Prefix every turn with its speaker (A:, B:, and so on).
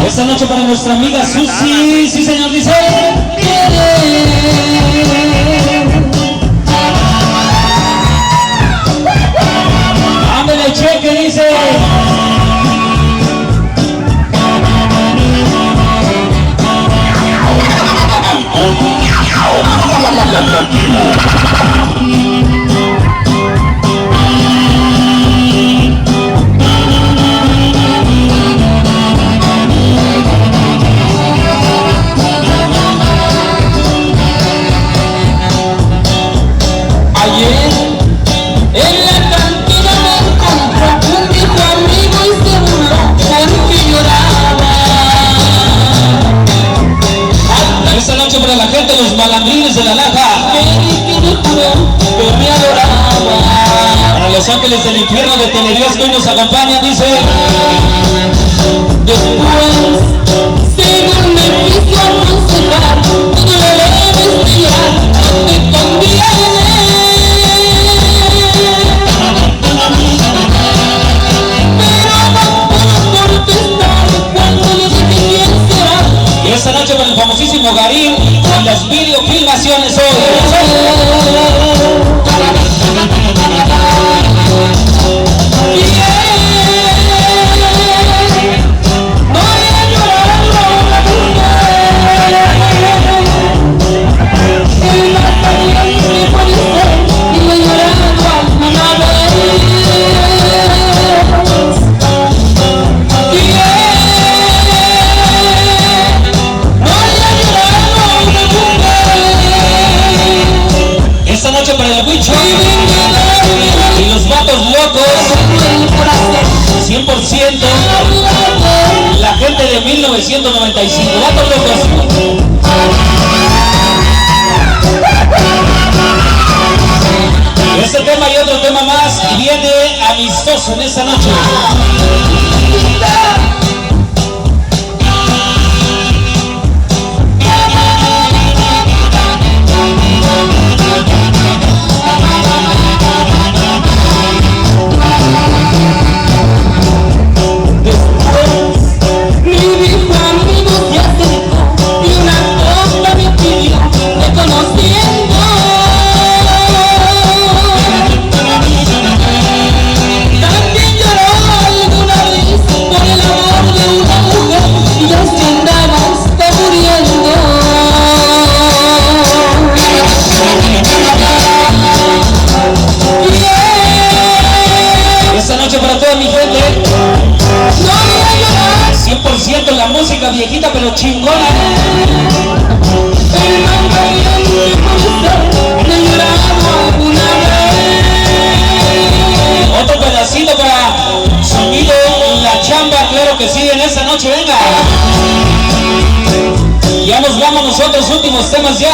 A: Esta noche para nuestra amiga Susi, sí señor, dice. Ándale, cheque, dice. Para la gente, los malandrines de la Laja, que me adoraba. Para los ángeles del infierno de Teledios que hoy nos acompañan, dice. Después, según me quiso aconsejar, tú le debes mirar, no te conviene. Pero no puedo contestar cuando le dije quién será. Y esta noche con el famosísimo Garín, con las videofilmaciones hoy. Esta noche para el Huicho y los vatos locos, 100%, la gente de 1995, vatos locos. Este tema y otro tema más viene amistoso en esta noche. Para toda mi gente, 100% la música viejita pero chingona. Otro pedacito para sonido La Chamba, claro que sí, en esta noche, venga. Ya nos vamos nosotros, últimos temas ya.